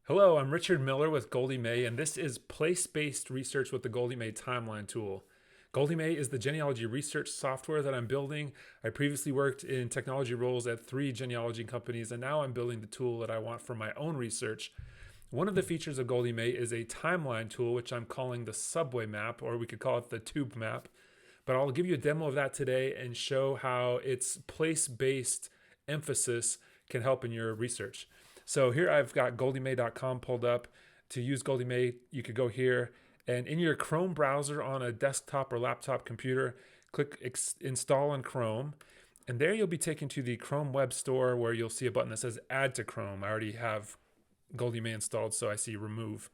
Hello, I'm Richard Miller with Goldie May, and this is Place-Based Research with the Goldie May Timeline Tool. Goldie May is the genealogy research software that I'm building. I previously worked in technology roles at 3 genealogy companies, and now I'm building the tool that I want for my own research. One of the features of Goldie May is a timeline tool, which I'm calling the subway map, or we could call it the tube map. But I'll give you a demo of that today and show how its place-based emphasis can help in your research. So here I've got goldiemay.com pulled up. To use Goldie May, you could go here and in your Chrome browser on a desktop or laptop computer, click install on Chrome. And there you'll be taken to the Chrome Web Store where you'll see a button that says add to Chrome. I already have Goldie May installed, so I see remove.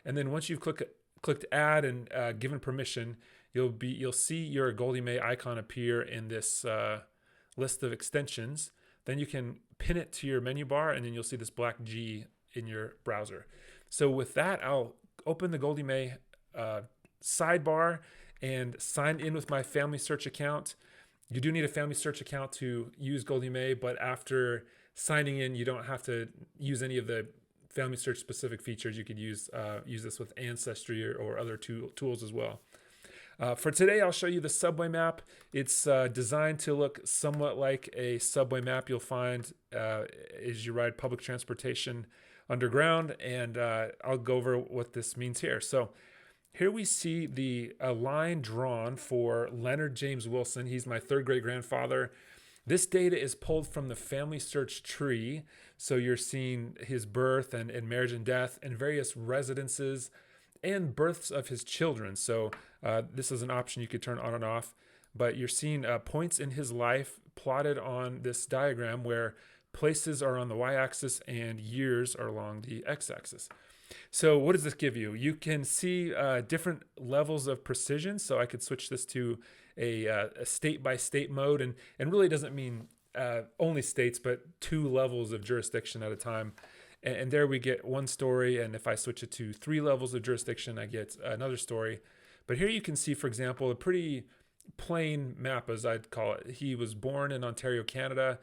And then once you've clicked add and given permission, you'll see your Goldie May icon appear in this list of extensions. Then you can pin it to your menu bar, and then you'll see this black G in your browser. So with that, I'll open the Goldie May sidebar and sign in with my Family Search account. You do need a Family Search account to use Goldie May, but after signing in, you don't have to use any of the Family Search specific features. You could use this with Ancestry or other tools as well. For today, I'll show you the subway map. It's designed to look somewhat like a subway map you'll find as you ride public transportation underground, and I'll go over what this means here. So here we see a line drawn for Leonard James Wilson. He's my third great grandfather. This data is pulled from the Family Search tree. So you're seeing his birth and marriage and death and various residences and births of his children. So this is an option you could turn on and off, but you're seeing points in his life plotted on this diagram where places are on the y-axis and years are along the x-axis. So what does this give you? You can see different levels of precision. So I could switch this to a state-by-state mode, and really doesn't mean only states, but 2 levels of jurisdiction at a time. And there we get one story, and if I switch it to 3 levels of jurisdiction, I get another story. But here you can see, for example, a pretty plain map, as I'd call it. He was born in Ontario, Canada.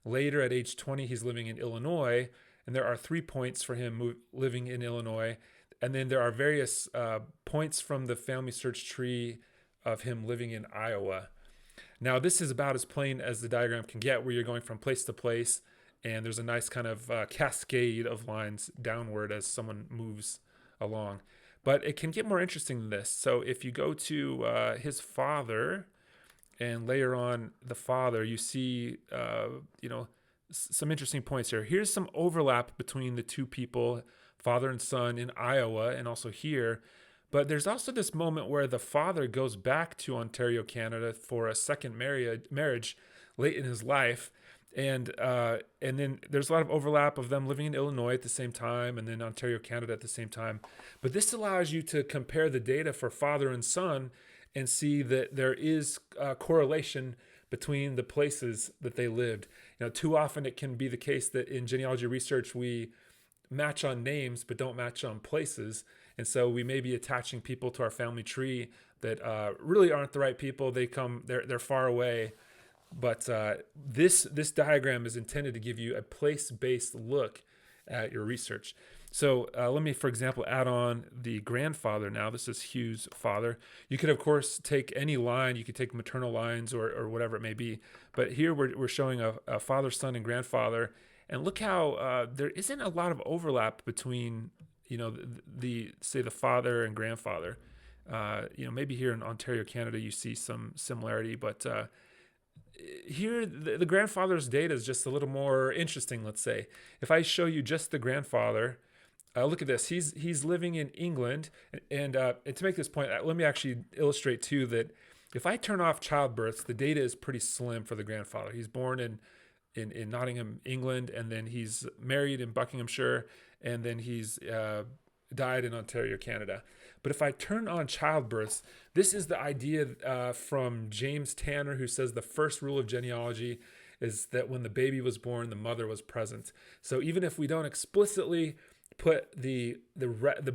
Later, at age 20, he's living in Illinois, and there are 3 points for him living in Illinois. And then there are various points from the Family Search tree of him living in Iowa. Now, this is about as plain as the diagram can get, where you're going from place to place, and there's a nice kind of cascade of lines downward as someone moves along. But it can get more interesting than this. So if you go to his father and layer on the father, you see, some interesting points here. Here's some overlap between the 2 people, father and son, in Iowa and also here. But there's also this moment where the father goes back to Ontario, Canada for a second marriage late in his life. And then there's a lot of overlap of them living in Illinois at the same time and then Ontario, Canada at the same time. But this allows you to compare the data for father and son and see that there is a correlation between the places that they lived. Too often it can be the case that in genealogy research we match on names but don't match on places. And so we may be attaching people to our family tree that really aren't the right people. They're far away. But this diagram is intended to give you a place-based look at your research. So let me, for example, add on the grandfather now. This is Hugh's father. You could, of course, take any line. You could take maternal lines or whatever it may be. But here we're showing a father, son, and grandfather. And look how there isn't a lot of overlap between, the father and grandfather. Maybe here in Ontario, Canada, you see some similarity, but here the grandfather's data is just a little more interesting. Let's say if I show you just the grandfather, look at this. He's living in England, and to make this point, let me actually illustrate too that if I turn off childbirths, the data is pretty slim for the grandfather. He's born in Nottingham, England, and then he's married in Buckinghamshire, and then he's died in Ontario, Canada. But if I turn on childbirths, this is the idea from James Tanner, who says the first rule of genealogy is that when the baby was born, the mother was present. So even if we don't explicitly put the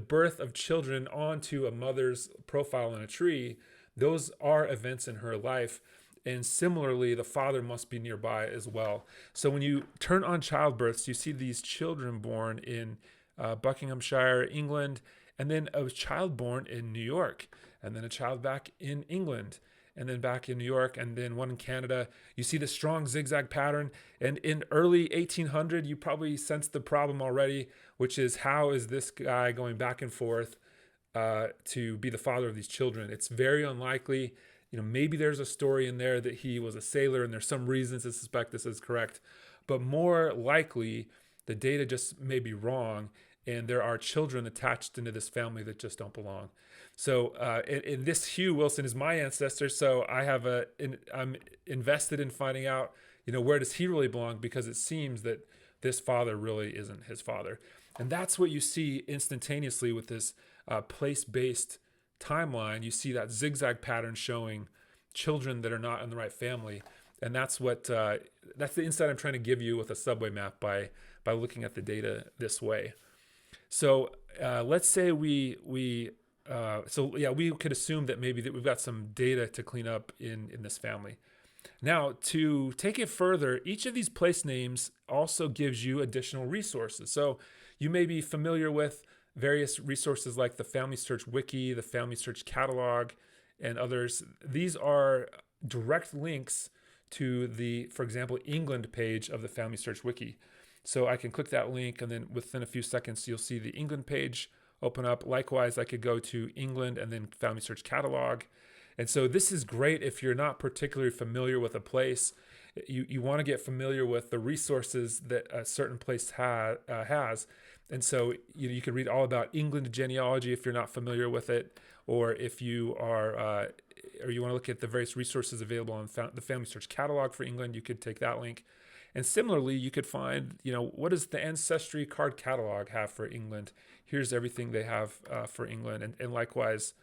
birth of children onto a mother's profile in a tree, those are events in her life. And similarly, the father must be nearby as well. So when you turn on childbirths, you see these children born in Buckinghamshire, England, and then a child born in New York, and then a child back in England, and then back in New York, and then one in Canada. You see the strong zigzag pattern. And in early 1800, you probably sensed the problem already, which is how is this guy going back and forth to be the father of these children? It's very unlikely. Maybe there's a story in there that he was a sailor, and there's some reasons to suspect this is correct, but more likely the data just may be wrong, and there are children attached into this family that just don't belong. So, and this Hugh Wilson is my ancestor, so I'm invested in finding out, where does he really belong, because it seems that this father really isn't his father. And that's what you see instantaneously with this place-based timeline. You see that zigzag pattern showing children that are not in the right family, and that's the insight I'm trying to give you with a subway map by looking at the data this way. So let's say we could assume that maybe that we've got some data to clean up in this family. Now, to take it further, each of these place names also gives you additional resources. So you may be familiar with various resources like the Family Search Wiki, the Family Search Catalog, and others. These are direct links to the, for example, England page of the Family Search Wiki. So I can click that link, and then within a few seconds, you'll see the England page open up. Likewise, I could go to England and then Family Search Catalog. And so this is great if you're not particularly familiar with a place. You want to get familiar with the resources that a certain place has. And so you can read all about England genealogy if you're not familiar with it, or if you are, or you want to look at the various resources available on the Family Search Catalog for England, you could take that link. And similarly, you could find, what does the Ancestry Card Catalog have for England? Here's everything they have for England, and likewise,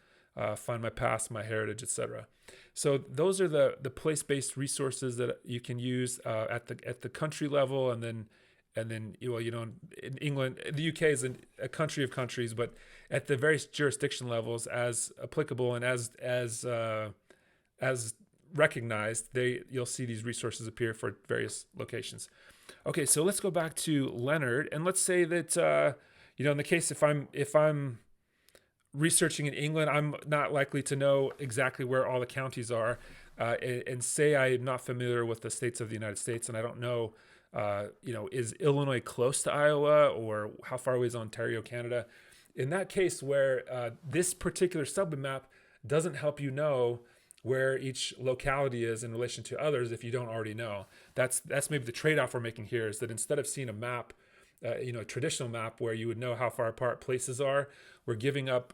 find my past, my heritage, etc. So those are the place-based resources that you can use at the country level, and then in England, the UK is a country of countries, but at the various jurisdiction levels, as applicable and as recognized, you'll see these resources appear for various locations. Okay, so let's go back to Leonard, and let's say that in the case if I'm researching in England, I'm not likely to know exactly where all the counties are, and say I'm not familiar with the states of the United States, and I don't know, is Illinois close to Iowa, or how far away is Ontario, Canada? In that case, where this particular subway map doesn't help you know where each locality is in relation to others if you don't already know. That's maybe the trade-off we're making here, is that instead of seeing a map, a traditional map where you would know how far apart places are, we're giving up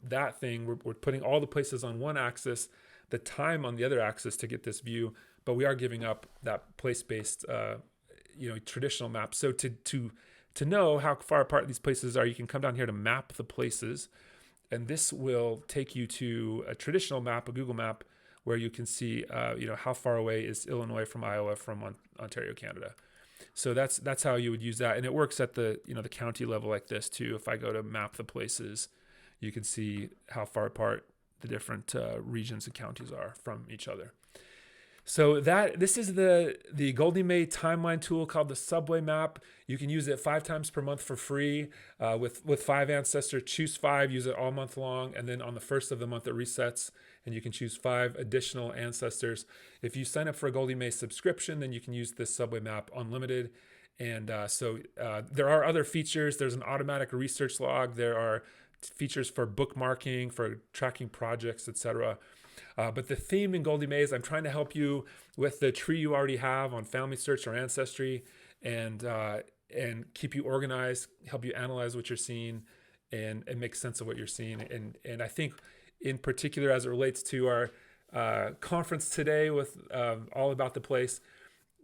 that thing. We're putting all the places on one axis, the time on the other axis to get this view, but we are giving up that place-based traditional map. So to know how far apart these places are, you can come down here to map the places, and this will take you to a traditional map, a Google map, where you can see how far away is Illinois from Iowa from Ontario, Canada. So that's how you would use that, and it works at the the county level like this too. If I go to map the places, you can see how far apart the different regions and counties are from each other. So this is the Goldie May timeline tool called the Subway Map. You can use it 5 times per month for free with 5 ancestors. Choose 5, use it all month long, and then on the first of the month it resets, and you can choose 5 additional ancestors. If you sign up for a Goldie May subscription, then you can use this Subway Map unlimited. And so there are other features. There's an automatic research log. There are features for bookmarking, for tracking projects, etc. But the theme in Goldie May is I'm trying to help you with the tree you already have on Family Search or Ancestry, and keep you organized, help you analyze what you're seeing, and make sense of what you're seeing. And I think in particular, as it relates to our conference today with all about the place,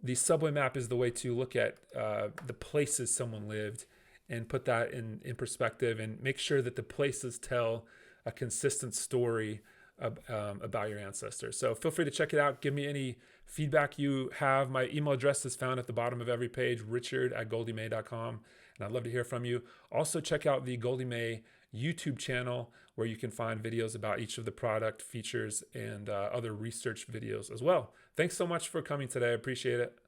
the subway map is the way to look at the places someone lived and put that in perspective, and make sure that the places tell a consistent story about your ancestors. So feel free to check it out. Give me any feedback you have. My email address is found at the bottom of every page, richard@goldiemay.com, and I'd love to hear from you. Also check out the Goldie May YouTube channel, where you can find videos about each of the product features and other research videos as well. Thanks so much for coming today. I appreciate it.